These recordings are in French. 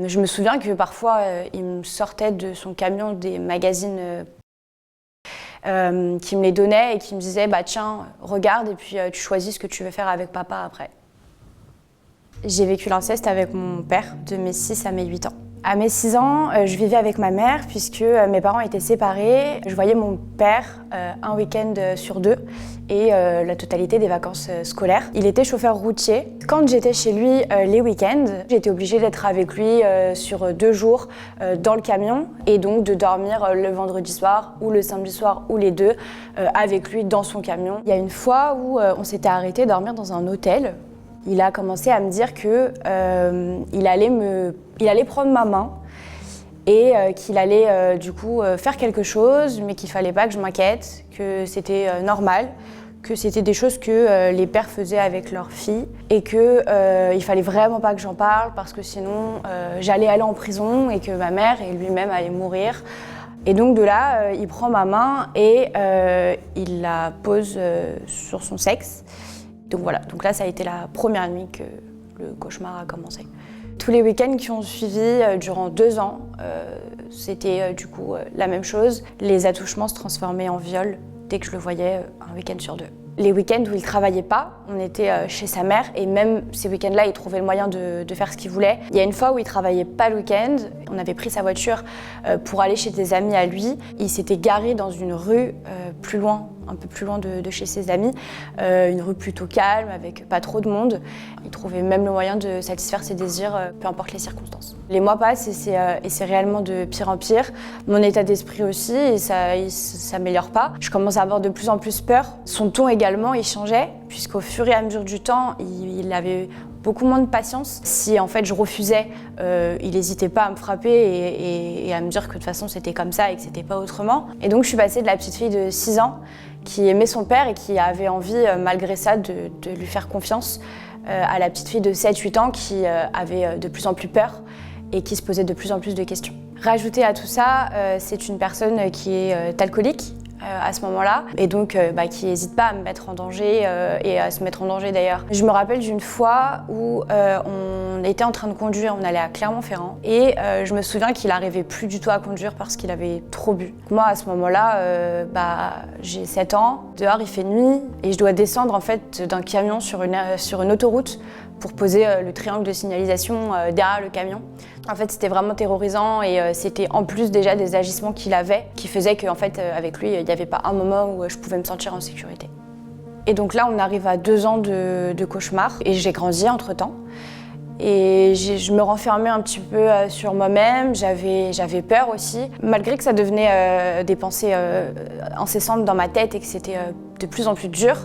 Je me souviens que parfois, il me sortait de son camion des magazines qui me les donnait et qui me disait « tiens, regarde et puis tu choisis ce que tu veux faire avec papa après ». J'ai vécu l'inceste avec mon père de mes 6 à mes 8 ans. À mes 6 ans, je vivais avec ma mère puisque mes parents étaient séparés. Je voyais mon père un week-end sur 2 et la totalité des vacances scolaires. Il était chauffeur routier. Quand j'étais chez lui les week-ends, j'étais obligée d'être avec lui sur 2 jours dans le camion et donc de dormir le vendredi soir ou le samedi soir ou les deux avec lui dans son camion. Il y a une fois où on s'était arrêté dormir dans un hôtel. Il a commencé à me dire que il allait prendre ma main et qu'il allait du coup faire quelque chose, mais qu'il fallait pas que je m'inquiète, que c'était normal, que c'était des choses que les pères faisaient avec leurs filles et que il fallait vraiment pas que j'en parle parce que sinon j'allais aller en prison et que ma mère et lui-même allaient mourir. Et donc de là, il prend ma main et il la pose sur son sexe. Donc voilà, donc là ça a été la première nuit que le cauchemar a commencé. Tous les week-ends qui ont suivi durant 2 ans, c'était du coup la même chose. Les attouchements se transformaient en viol dès que je le voyais un week-end sur 2. Les week-ends où il travaillait pas, on était chez sa mère et même ces week-ends-là, il trouvait le moyen de faire ce qu'il voulait. Il y a une fois où il travaillait pas le week-end, on avait pris sa voiture pour aller chez des amis à lui. Il s'était garé dans une rue plus loin, un peu plus loin de chez ses amis, une rue plutôt calme avec pas trop de monde. Il trouvait même le moyen de satisfaire ses désirs, peu importe les circonstances. Les mois passent et c'est réellement de pire en pire. Mon état d'esprit aussi, et ça s'améliore pas. Je commence à avoir de plus en plus peur. Son ton également, il changeait, puisqu'au fur et à mesure du temps, il avait beaucoup moins de patience. Si en fait je refusais, il n'hésitait pas à me frapper et à me dire que de toute façon c'était comme ça et que c'était pas autrement. Et donc je suis passée de la petite fille de 6 ans qui aimait son père et qui avait envie, malgré ça, de lui faire confiance, à la petite fille de 7-8 ans qui avait de plus en plus peur et qui se posait de plus en plus de questions. Rajouté à tout ça, c'est une personne qui est alcoolique à ce moment-là et donc qui n'hésite pas à me mettre en danger et à se mettre en danger d'ailleurs. Je me rappelle d'une fois où on était en train de conduire, on allait à Clermont-Ferrand et je me souviens qu'il n'arrivait plus du tout à conduire parce qu'il avait trop bu. Moi à ce moment-là, j'ai 7 ans, dehors il fait nuit et je dois descendre en fait d'un camion sur une autoroute pour poser le triangle de signalisation derrière le camion. En fait, c'était vraiment terrorisant et c'était en plus déjà des agissements qu'il avait qui faisaient qu'en fait, avec lui, il n'y avait pas un moment où je pouvais me sentir en sécurité. Et donc là, on arrive à 2 ans de cauchemar et j'ai grandi entre-temps. Et je me renfermais un petit peu sur moi-même, j'avais peur aussi. Malgré que ça devenait des pensées incessantes dans ma tête et que c'était de plus en plus dur,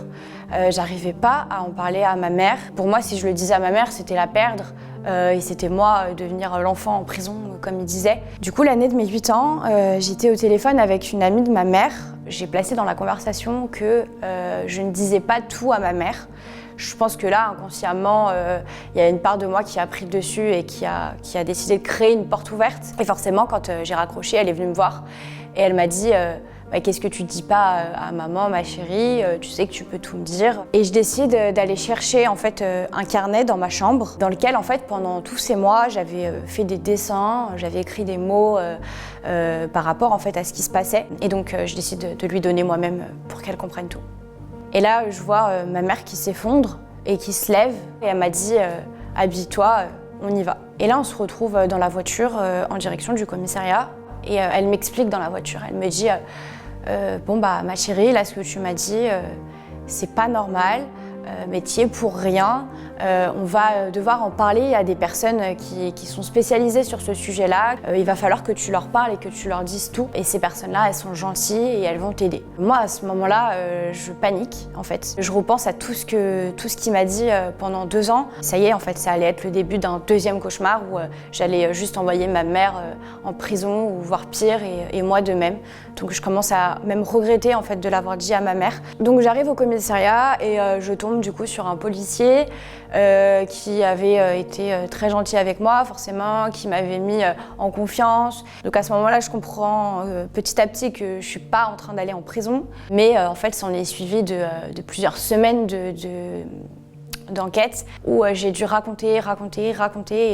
j'arrivais pas à en parler à ma mère. Pour moi, si je le disais à ma mère, c'était la perdre et c'était moi devenir l'enfant en prison, comme il disait. Du coup, l'année de mes 8 ans, j'étais au téléphone avec une amie de ma mère. J'ai placé dans la conversation que je ne disais pas tout à ma mère. Je pense que là, inconsciemment, il y a une part de moi qui a pris le dessus et qui a décidé de créer une porte ouverte. Et forcément, quand j'ai raccroché, elle est venue me voir et elle m'a dit qu'est-ce que tu dis pas à maman, ma chérie, tu sais que tu peux tout me dire. Et je décide d'aller chercher en fait un carnet dans ma chambre dans lequel en fait pendant tous ces mois j'avais fait des dessins, j'avais écrit des mots par rapport en fait à ce qui se passait. Et donc je décide de lui donner moi-même pour qu'elle comprenne tout. Et là, je vois ma mère qui s'effondre et qui se lève. Et elle m'a dit « habille-toi, on y va ». Et là, on se retrouve dans la voiture en direction du commissariat. Et elle m'explique dans la voiture, elle me dit ma chérie, là, ce que tu m'as dit, c'est pas normal, mais tu y es pour rien. On va devoir en parler à des personnes qui sont spécialisées sur ce sujet-là. Il va falloir que tu leur parles et que tu leur dises tout. Et ces personnes-là, elles sont gentilles et elles vont t'aider. Moi, à ce moment-là, je panique, en fait. Je repense à tout ce qu'il m'a dit pendant 2 ans. Ça y est, en fait, ça allait être le début d'un deuxième cauchemar où j'allais juste envoyer ma mère en prison ou voire pire et moi de même. Donc je commence à même regretter en fait de l'avoir dit à ma mère. Donc j'arrive au commissariat et je tombe du coup sur un policier qui avait été très gentil avec moi, forcément, qui m'avait mis en confiance. Donc à ce moment-là, je comprends petit à petit que je suis pas en train d'aller en prison, mais en fait, ça en est suivi de plusieurs semaines d'enquête où j'ai dû raconter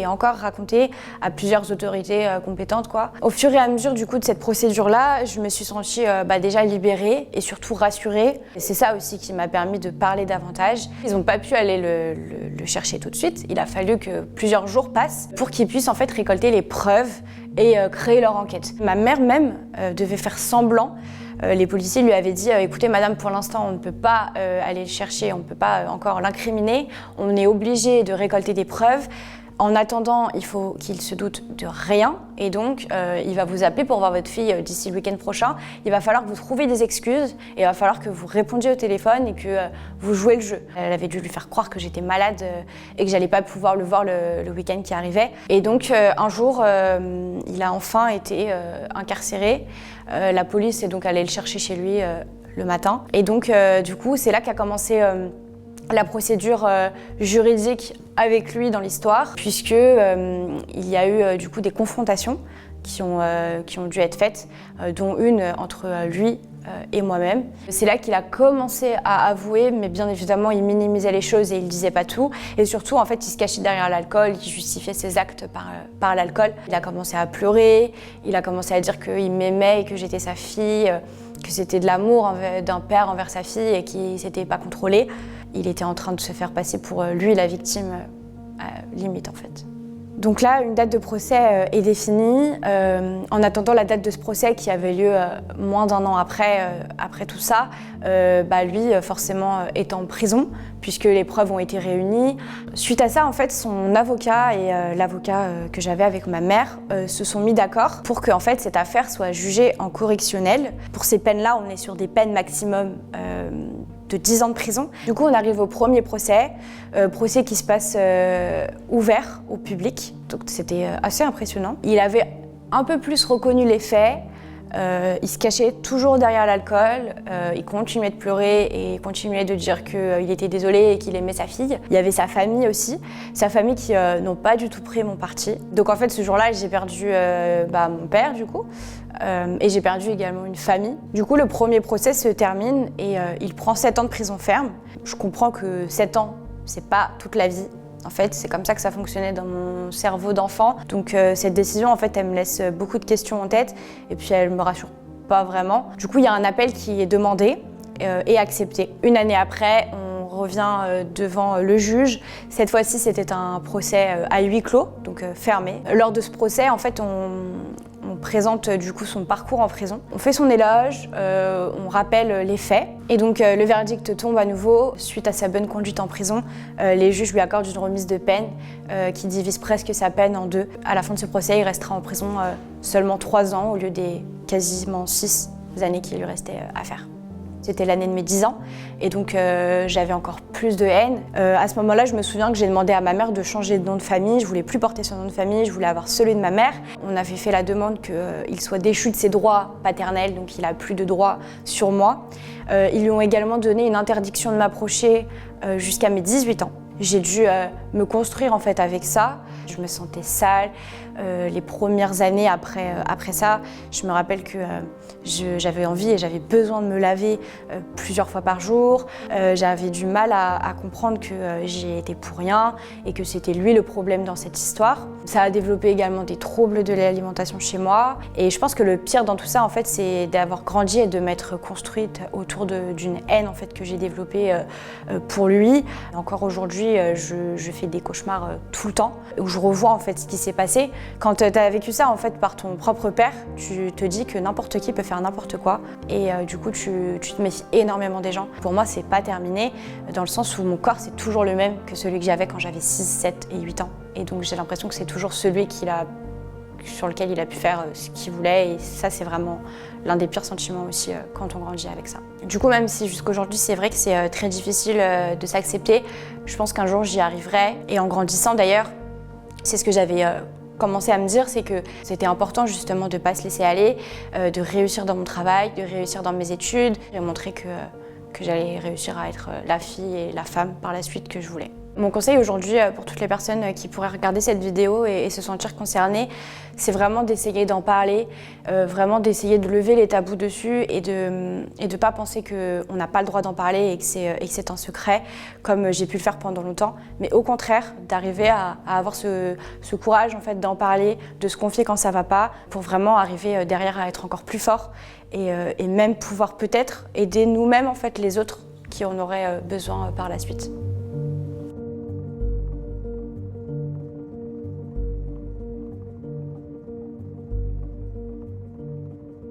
et encore raconter à plusieurs autorités compétentes, quoi. Au fur et à mesure du coup de cette procédure-là, je me suis sentie déjà libérée et surtout rassurée. Et c'est ça aussi qui m'a permis de parler davantage. Ils n'ont pas pu aller le chercher tout de suite. Il a fallu que plusieurs jours passent pour qu'ils puissent en fait récolter les preuves et créer leur enquête. Ma mère même devait faire semblant. Les policiers lui avaient dit écoutez madame, pour l'instant on ne peut pas aller le chercher, on ne peut pas encore l'incriminer, on est obligé de récolter des preuves. En attendant, il faut qu'il se doute de rien et donc il va vous appeler pour voir votre fille d'ici le week-end prochain. Il va falloir que vous trouviez des excuses et il va falloir que vous répondiez au téléphone et que vous jouez le jeu. Elle avait dû lui faire croire que j'étais malade et que j'allais pas pouvoir le voir le week-end qui arrivait. Et donc un jour, il a enfin été incarcéré. La police est donc allée le chercher chez lui le matin. Et donc du coup, c'est là qu'a commencé la procédure juridique avec lui dans l'histoire, puisque il y a eu du coup des confrontations qui ont dû être faites, dont une entre lui et moi-même. C'est là qu'il a commencé à avouer, mais bien évidemment il minimisait les choses et il disait pas tout. Et surtout en fait il se cachait derrière l'alcool, il justifiait ses actes par l'alcool. Il a commencé à pleurer, il a commencé à dire qu'il m'aimait et que j'étais sa fille, que c'était de l'amour d'un père envers sa fille et qu'il s'était pas contrôlé. Il était en train de se faire passer pour lui la victime, limite en fait. Donc là, une date de procès est définie. En attendant la date de ce procès qui avait lieu moins d'un an après tout ça, lui forcément est en prison puisque les preuves ont été réunies. Suite à ça, en fait, son avocat et l'avocat que j'avais avec ma mère se sont mis d'accord pour que en fait, cette affaire soit jugée en correctionnel. Pour ces peines-là, on est sur des peines maximum de 10 ans de prison. Du coup, on arrive au premier procès qui se passe ouvert au public. Donc c'était assez impressionnant. Il avait un peu plus reconnu les faits. Il se cachait toujours derrière l'alcool. Il continuait de pleurer et continuait de dire qu'il était désolé et qu'il aimait sa fille. Il y avait sa famille aussi. Sa famille qui n'ont pas du tout pris mon parti. Donc en fait, ce jour-là, j'ai perdu mon père, du coup. Et j'ai perdu également une famille. Du coup, le premier procès se termine et il prend 7 ans de prison ferme. Je comprends que 7 ans, c'est pas toute la vie. En fait, c'est comme ça que ça fonctionnait dans mon cerveau d'enfant. Donc cette décision, en fait, elle me laisse beaucoup de questions en tête et puis elle me rassure pas vraiment. Du coup, il y a un appel qui est demandé et accepté. Une année après, on revient devant le juge. Cette fois-ci, c'était un procès à huis clos, donc fermé. Lors de ce procès, en fait, on présente du coup son parcours en prison. On fait son éloge, on rappelle les faits. Et donc le verdict tombe à nouveau. Suite à sa bonne conduite en prison, les juges lui accordent une remise de peine qui divise presque sa peine en deux. À la fin de ce procès, il restera en prison seulement 3 ans au lieu des quasiment 6 années qui lui restaient à faire. C'était l'année de mes 10 ans et donc j'avais encore plus de haine. À ce moment-là, je me souviens que j'ai demandé à ma mère de changer de nom de famille. Je voulais plus porter son nom de famille, je voulais avoir celui de ma mère. On avait fait la demande qu'il soit déchu de ses droits paternels, donc il n'a plus de droits sur moi. Ils lui ont également donné une interdiction de m'approcher jusqu'à mes 18 ans. J'ai dû me construire en fait avec ça. Je me sentais sale. Les premières années après ça, je me rappelle que j'avais envie et j'avais besoin de me laver plusieurs fois par jour. J'avais du mal à comprendre que j'y étais pour rien et que c'était lui le problème dans cette histoire. Ça a développé également des troubles de l'alimentation chez moi. Et je pense que le pire dans tout ça, en fait, c'est d'avoir grandi et de m'être construite autour d'une haine en fait, que j'ai développée pour lui. Encore aujourd'hui, je fais des cauchemars tout le temps où je revois en fait ce qui s'est passé. Quand tu as vécu ça en fait par ton propre père, tu te dis que n'importe qui peut faire n'importe quoi et du coup tu te méfies énormément des gens. Pour moi, c'est pas terminé dans le sens où mon corps c'est toujours le même que celui que j'avais quand j'avais 6, 7 et 8 ans. Et donc j'ai l'impression que c'est toujours celui sur lequel il a pu faire ce qu'il voulait et ça c'est vraiment l'un des pires sentiments aussi quand on grandit avec ça. Du coup, même si jusqu'à aujourd'hui c'est vrai que c'est très difficile de s'accepter, je pense qu'un jour j'y arriverai. Et en grandissant d'ailleurs, c'est ce que j'avais commencé à me dire, c'est que c'était important justement de ne pas se laisser aller, de réussir dans mon travail, de réussir dans mes études et montrer que j'allais réussir à être la fille et la femme par la suite que je voulais. Mon conseil aujourd'hui pour toutes les personnes qui pourraient regarder cette vidéo et se sentir concernées, c'est vraiment d'essayer d'en parler, vraiment d'essayer de lever les tabous dessus et de pas penser qu'on n'a pas le droit d'en parler et que c'est un secret, comme j'ai pu le faire pendant longtemps, mais au contraire, d'arriver à avoir ce courage en fait, d'en parler, de se confier quand ça va pas, pour vraiment arriver derrière à être encore plus fort et même pouvoir peut-être aider nous-mêmes en fait, les autres qui en auraient besoin par la suite.